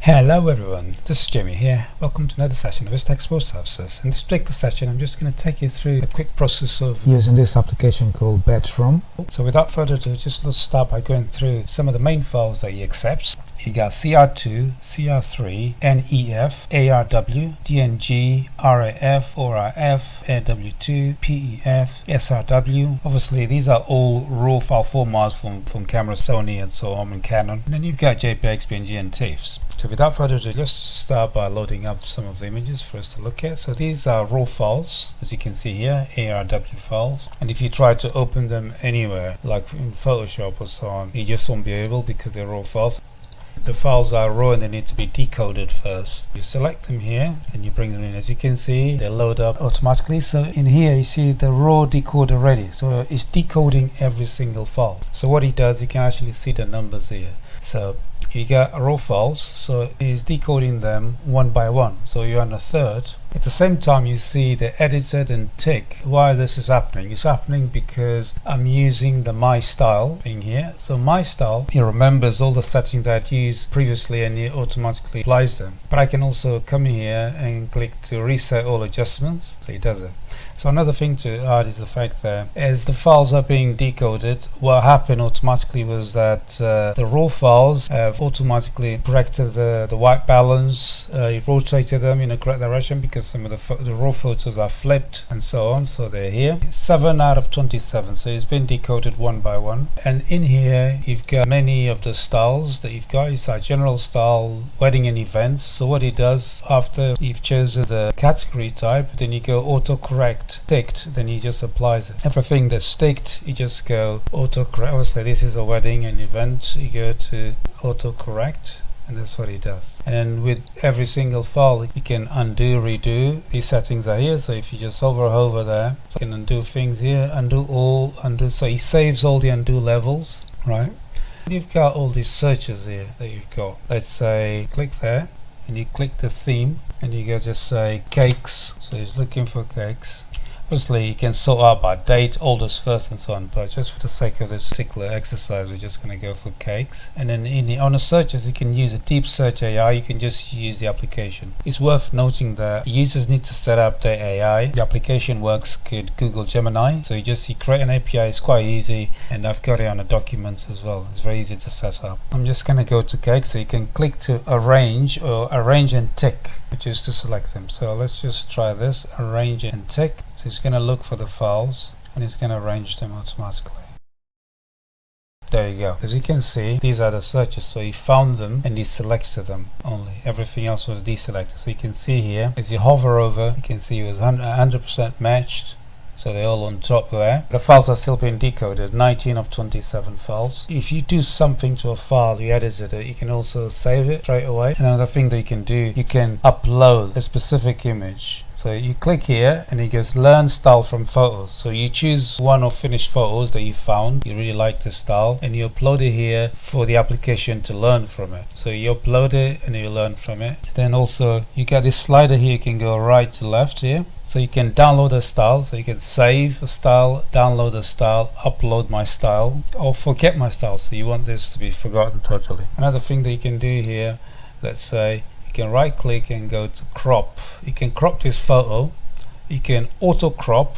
Hello everyone, this is Jamie here. Welcome to another session of Vista Export Services. In this particular session I'm just going to take you through a quick process of using this application called BatchRoom. So without further ado, let's start by going through some of the main files that he accepts. You got CR2, CR3, NEF, ARW, DNG, RAF, ORF, AW2, PEF, SRW. Obviously these are all raw file formats from camera, Sony and so on, and Canon. And then you've got JPEGs, PNG and TIFFs. So without further ado, let's start by loading up some of the images for us to look at. So these are raw files, as you can see here, ARW files. And if you try to open them anywhere, like in Photoshop or so on, you just won't be able because they're raw files. The files are raw and they need to be decoded first. You select them here and you bring them in. As you can see, they load up automatically. So in here you see the raw decoder ready. So it's decoding every single file. So what he does, you can actually see the numbers here. So you got raw files, so he's decoding them one by one. So you're on a third. At the same time you see the edited and tick. Why this is happening? It's happening because I'm using the My Style thing here. So My Style, he remembers all the settings that I'd used previously and he automatically applies them. But I can also come here and click to reset all adjustments, so he does it. So another thing to add is the fact that as the files are being decoded, what happened automatically was that the raw files have automatically corrected the white balance. He rotated them in the correct direction because some of the raw photos are flipped and so on, so they're here. 7 out of 27, so it's been decoded one by one. And in here you've got many of the styles that you've got. It's like general style, wedding and events. So what he does, after you've chosen the category type, then you go autocorrect ticked, then he just applies it. Everything that's ticked, you just go autocorrect. Obviously this is a wedding and event, you go to autocorrect, and that's what he does. And then with every single file you can undo, redo. These settings are here, so if you just hover there, you can undo things here, undo all, undo. So he saves all the undo levels, right? You've got all these searches here that you've got. Let's say click there and you click the theme and you go just say cakes. So he's looking for cakes. Obviously you can sort out by date, oldest first and so on, but just for the sake of this particular exercise we're just going to go for cakes. And then on the searches you can use a deep search AI, you can just use the application. It's worth noting that users need to set up the AI. The application works with Google Gemini, so you create an API, it's quite easy, and I've got it on the documents as well. It's very easy to set up. I'm just going to go to cakes, so you can click to arrange or arrange and tick, which is to select them. So let's just try this, arrange and tick. So it's going to look for the files and it's going to arrange them automatically. There you go. As you can see, these are the searches. So he found them and he selected them only. Everything else was deselected. So you can see here, as you hover over, you can see it was 100% matched. So they're all on top there. The files are still being decoded, 19 of 27 files. If you do something to a file, you edited it, you can also save it straight away. Another thing that you can do, you can upload a specific image. So you click here and it goes learn style from photos. So you choose one of finished photos that you found, you really like the style, and you upload it here for the application to learn from it. So you upload it and you learn from it. Then also you got this slider here, you can go right to left here. So you can download a style, so you can save a style, download a style, upload my style, or forget my style. So you want this to be forgotten totally. Another thing that you can do here, let's say you can right click and go to crop. You can crop this photo, you can auto crop,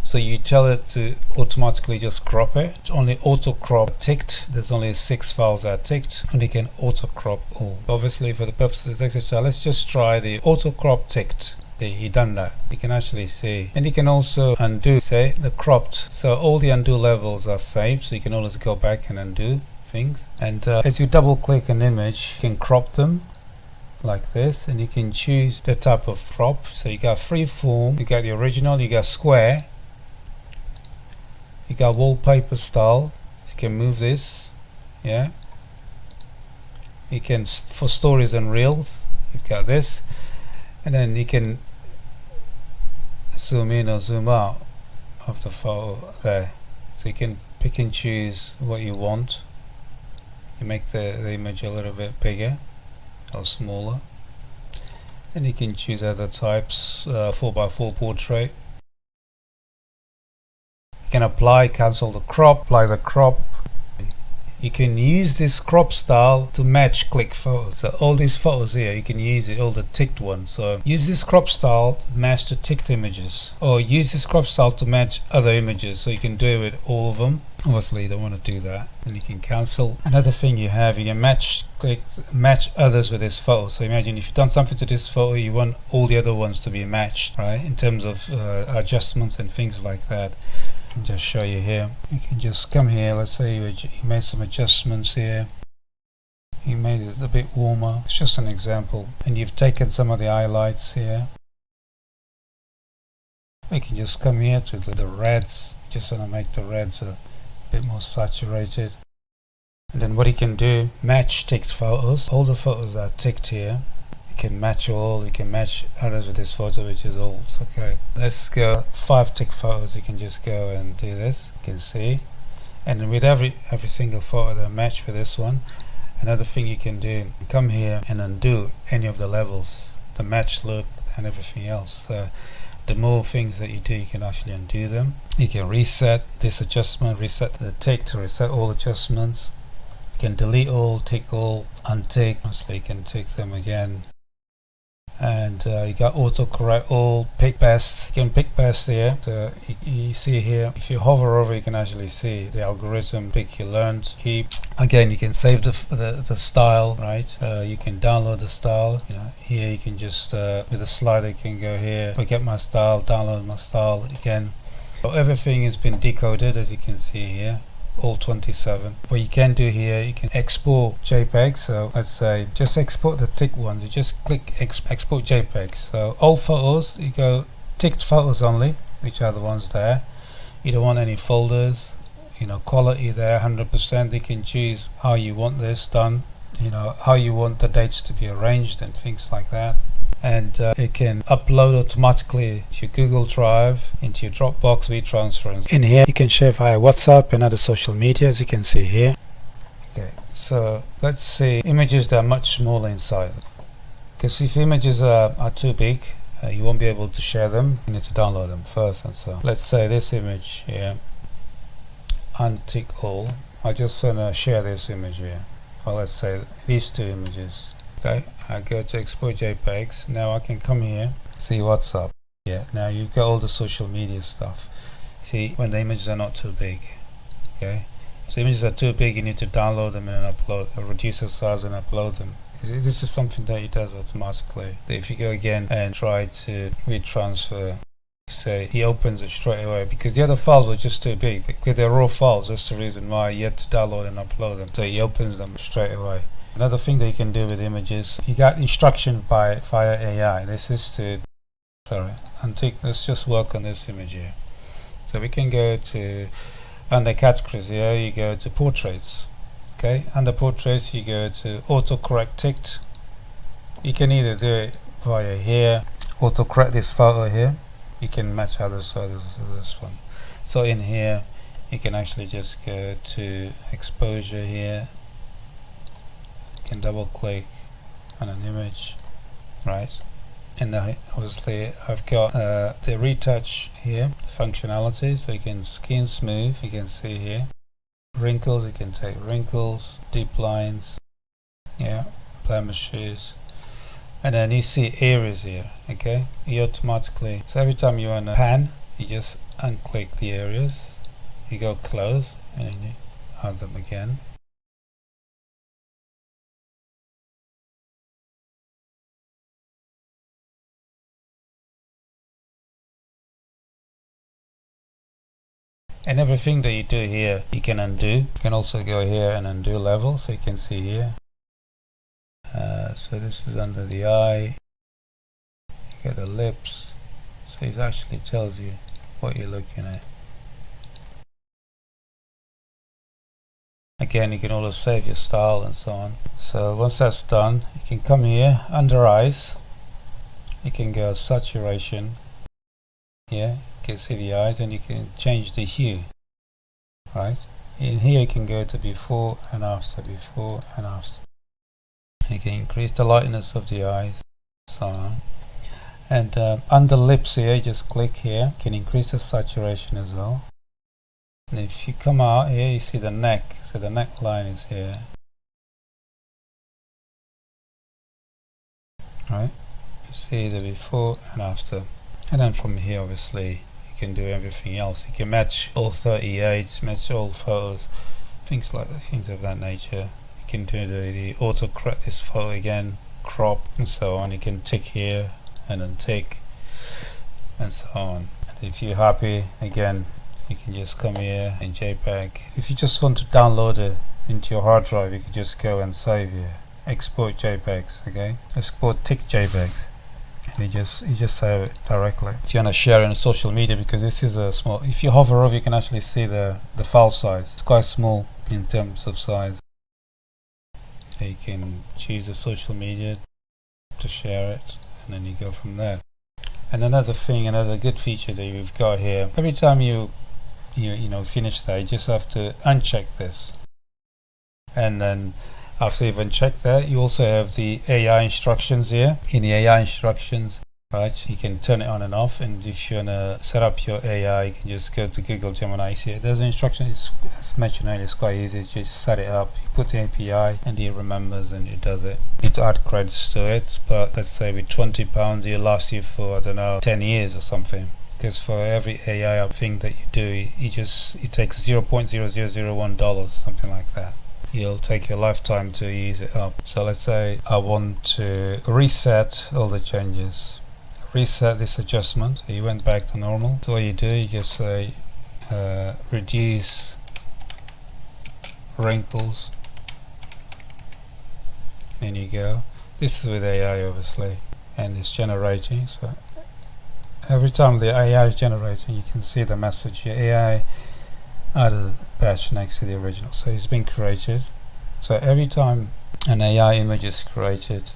so you tell it to automatically just crop it. It's only auto crop ticked, there's only 6 files that are ticked, and you can auto crop all. Obviously for the purpose of this exercise, let's just try the auto crop ticked. He done that, you can actually see. And you can also undo, say the cropped, so all the undo levels are saved, so you can always go back and undo things. And as you double click an image, you can crop them like this, and you can choose the type of crop. So you got freeform, you got the original, you got square, you got wallpaper style, so you can move this, yeah. You can, for stories and reels, you've got this. And then you can zoom in or zoom out of the photo there. So you can pick and choose what you want. You make the image a little bit bigger or smaller. And you can choose other types, 4x4 portrait. You can apply, cancel the crop, apply the crop. you can use this crop style to match click photos. So all these photos here, you can use it, all the ticked ones. So use this crop style to match the ticked images, or use this crop style to match other images. So you can do it with all of them. Obviously you don't want to do that, and you can cancel. Another thing you have, you can match others with this photo. So imagine if you've done something to this photo, you want all the other ones to be matched, right, in terms of adjustments and things like that. I'll just show you here. You can just come here, let's say you made some adjustments here, you made it a bit warmer, it's just an example, and you've taken some of the highlights here. You can just come here to the reds, just want to make the reds a bit more saturated. And then what you can do, match ticked photos. All the photos that are ticked here, you can match all, you can match others with this photo, which is all. Okay, let's go 5 tick photos. You can just go and do this, you can see. And then with every single photo that match with this one, another thing you can do, come here and undo any of the levels, the match look and everything else. So the more things that you do, you can actually undo them. You can reset this adjustment, reset the tick to reset all adjustments. You can delete all, tick all, untick, so you can tick them again. And you got autocorrect all, pick best. You can pick best here. So you see here, if you hover over, you can actually see the algorithm, pick you learned, keep. Again, you can save the style, right? You can download the style. You know, here you can just with the slider, you can go here, forget my style, download my style again. So everything has been decoded, as you can see here. All 27. What you can do here, you can export JPEG. So let's say just export the tick ones. You just click export JPEG. So all photos, you go ticked photos only, which are the ones there. You don't want any folders, you know, quality there 100%. You can choose how you want this done, you know, how you want the dates to be arranged and things like that. And it can upload automatically to your Google Drive, into your Dropbox, WeTransfer. In here you can share via WhatsApp and other social media, as you can see here. Okay, so let's see images that are much smaller in size, because if images are too big, you won't be able to share them. You need to download them first. And so let's say this image here, untick all. I just want to share this image here. Well, let's say these 2 images. Okay, I go to export JPEGs. Now I can come here, see WhatsApp. Yeah, now you've got all the social media stuff. See, when the images are not too big. Okay, if the images are too big, you need to download them and upload, or reduce the size and upload them. This is something that it does automatically. If you go again and try to retransfer, say he opens it straight away, because the other files were just too big. Because they're raw files, that's the reason why you had to download and upload them. So he opens them straight away. Another thing that you can do with images, you got instruction via AI. This is to, untick. Let's just work on this image here. So we can go to, under categories here, you go to portraits. Okay, under portraits you go to autocorrect ticked. You can either do it via here, autocorrect this photo here. You can match others to this one. So in here, you can actually just go to exposure here. Can double click on an image, right? And obviously I've got the retouch here, the functionality, so you can skin smooth, you can see here. Wrinkles, you can take wrinkles, deep lines, yeah, blemishes, and then you see areas here. Okay, you automatically, so every time you want to pan, you just unclick the areas, you go close, and then you add them again. And everything that you do here, you can undo. You can also go here and undo level, so you can see here. So this is under the eye. You get the lips. So it actually tells you what you're looking at. Again, you can always save your style and so on. So once that's done, you can come here under eyes. You can go saturation. Here. You can see the eyes, and you can change the hue, right? In here you can go to before and after, before and after. You can increase the lightness of the eyes, so on. And under lips here, just click here, you can increase the saturation as well. And if you come out here, you see the neck, so the neckline is here. Right, you see the before and after. And then from here, obviously, you can do everything else. You can match all 38s, match all photos, things of that nature. You can do the autocorrect this photo again, crop, and so on. You can tick here and then tick, and so on. And if you're happy, again, you can just come here in JPEG. If you just want to download it into your hard drive, you can just go and save here. Export JPEGs, okay? Export tick JPEGs. And you just save it directly. If you want to share it on social media, because this is a small, if you hover over, you can actually see the file size. It's quite small in terms of size. So you can choose a social media to share it, and then you go from there. And another thing, another good feature that we've got here, every time you finish that, you just have to uncheck this, and then after you've unchecked that, you also have the AI instructions here. In the AI instructions, right, you can turn it on and off, and if you want to set up your AI, you can just go to Google Gemini. See it, there's an instruction. As mentioned earlier, it's quite easy. Just set it up, you put the API, and it remembers and it does it. You need to add credits to it, but let's say with £20, it'll last you for, I don't know, 10 years or something. Because for every AI thing that you do, it takes $0.0001, something like that. It'll take your lifetime to use it up. So let's say I want to reset all the changes, reset this adjustment. You went back to normal. So what you do, you just say reduce wrinkles, and you go. This is with AI, obviously, and it's generating. So every time the AI is generating, you can see the message here. AI added a batch next to the original, so it's been created. So every time an AI image is created,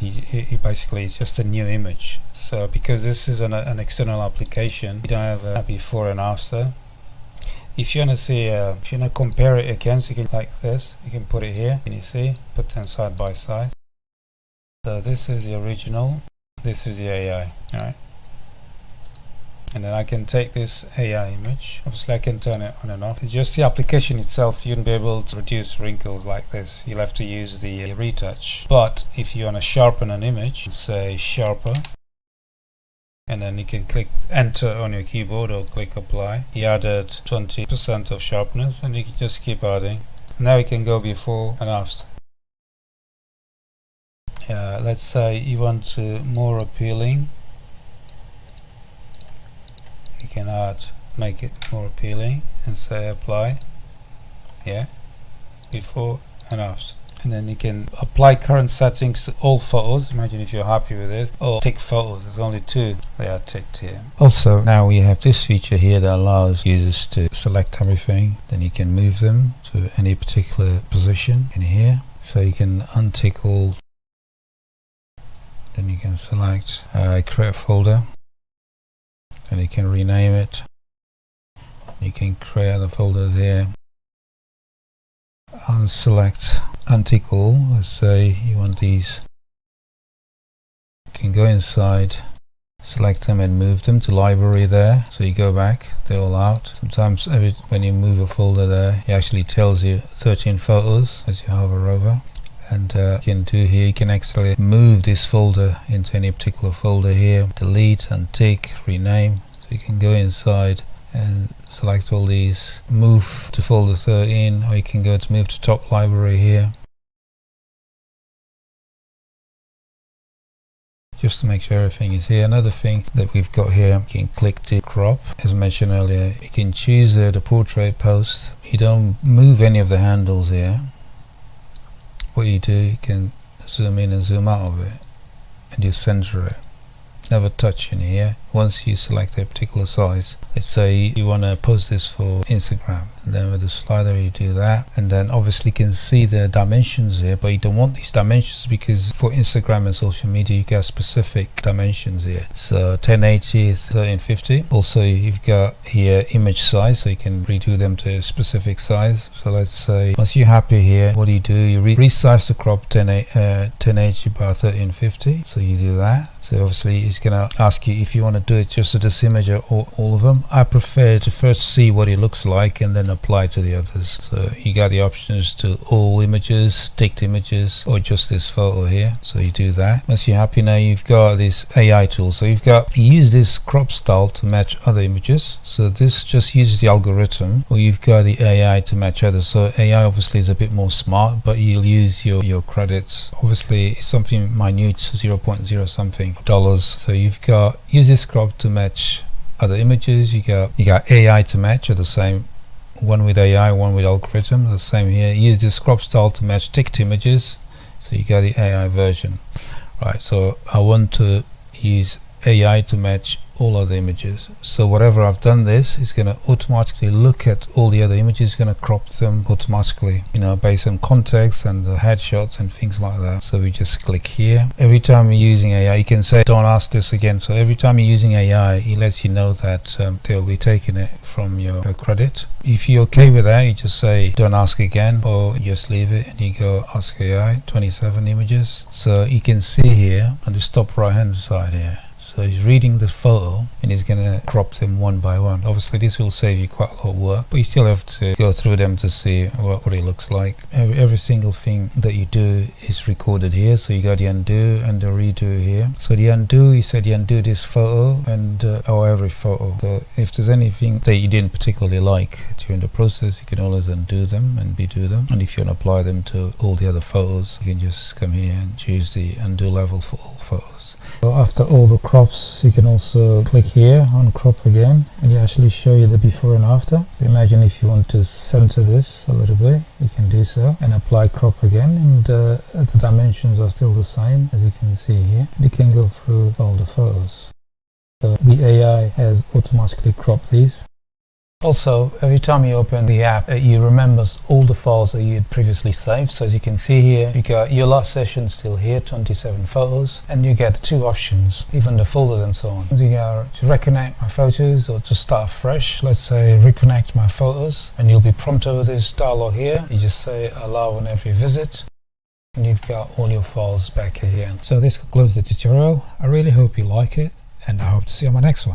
it basically is just a new image. So because this is an external application, you don't have a before and after. If you want to see, if you want to compare it again, so you can, like this, you can put it here, and you see, put them side by side. So this is the original, this is the AI, alright? And then I can take this AI image, obviously I can turn it on and off. It's just the application itself, you wouldn't be able to reduce wrinkles like this. You'll have to use the retouch. But if you want to sharpen an image, say sharper, and then you can click enter on your keyboard or click apply. You added 20% of sharpness, and you can just keep adding. Now you can go before and after. Let's say you want to more appealing. You can make it more appealing and say apply, yeah, before and after. And then you can apply current settings to all photos. Imagine if you're happy with it, or tick photos. There's only 2 they are ticked here. Also, now we have this feature here that allows users to select everything. Then you can move them to any particular position in here. So you can untick all. Then you can select create a folder. And you can rename it. You can create other folders here. Unselect, untick all. Let's say you want these. You can go inside, select them and move them to library there. So you go back, they're all out. Sometimes when you move a folder there, it actually tells you 13 photos as you hover over. And you can do here, you can actually move this folder into any particular folder here, delete, untick, rename. So you can go inside and select all these, move to folder 13, or you can go to move to top library here, just to make sure everything is here. Another thing that we've got here, you can click to crop. As mentioned earlier, you can choose the portrait post. You don't move any of the handles here. What you do, you can zoom in and zoom out of it, and you center it. Never touch in here. Once you select a particular size, let's say you want to post this for Instagram, and then with the slider you do that, and then obviously you can see the dimensions here, but you don't want these dimensions because for Instagram and social media you got specific dimensions here. So 1080, 1350. Also you've got here image size, so you can redo them to a specific size. So let's say once you're happy here, what do? You resize the crop 1080 by 1350. So you do that. So obviously it's going to ask you if you want to do it just to this image or all of them, I prefer to first see what it looks like and then apply to the others. So you got the options to all images, ticked images, or just this photo here. So you do that. Once you're happy, now you've got this AI tool. So you use this crop style to match other images. So this just uses the algorithm, or you've got the AI to match others. So AI obviously is a bit more smart, but you'll use your credits. Obviously it's something minute, 0.0 something dollars. So you've got use this crop to match other images. You got AI to match, or the same, one with AI, one with algorithm, the same here. Use this crop style to match ticked images. So you got the AI version. Right, so I want to use AI to match all other images. So whatever I've done, this is going to automatically look at all the other images, going to crop them automatically, based on context and the headshots and things like that. So we just click here. Every time you're using AI, you can say don't ask this again. So every time you're using AI, it lets you know that they'll be taking it from your credit. If you're okay with that, you just say don't ask again, or just leave it and you go ask AI 27 images. So you can see here on the top right hand side here, so he's reading the photo and he's going to crop them one by one. Obviously this will save you quite a lot of work, but you still have to go through them to see what it looks like. Every single thing that you do is recorded here. So you got the undo and the redo here. So the undo, he said you undo this photo and or every photo. So if there's anything that you didn't particularly like during the process, you can always undo them and redo them. And if you want to apply them to all the other photos, you can just come here and choose the undo level for all photos. So after all the crops, you can also click here on crop again, and it actually show you the before and after. Imagine if you want to center this a little bit, you can do so and apply crop again, and the dimensions are still the same as you can see here. You can go through all the photos. So the AI has automatically cropped these. Also, every time you open the app, it remembers all the files that you had previously saved. So as you can see here, you got your last session still here, 27 photos, and you get two options, even the folders and so on. You go to reconnect my photos or to start fresh. Let's say reconnect my photos, and you'll be prompted with this dialog here. You just say allow on every visit, and you've got all your files back again. So this concludes the tutorial. I really hope you like it, and I hope to see you on my next one.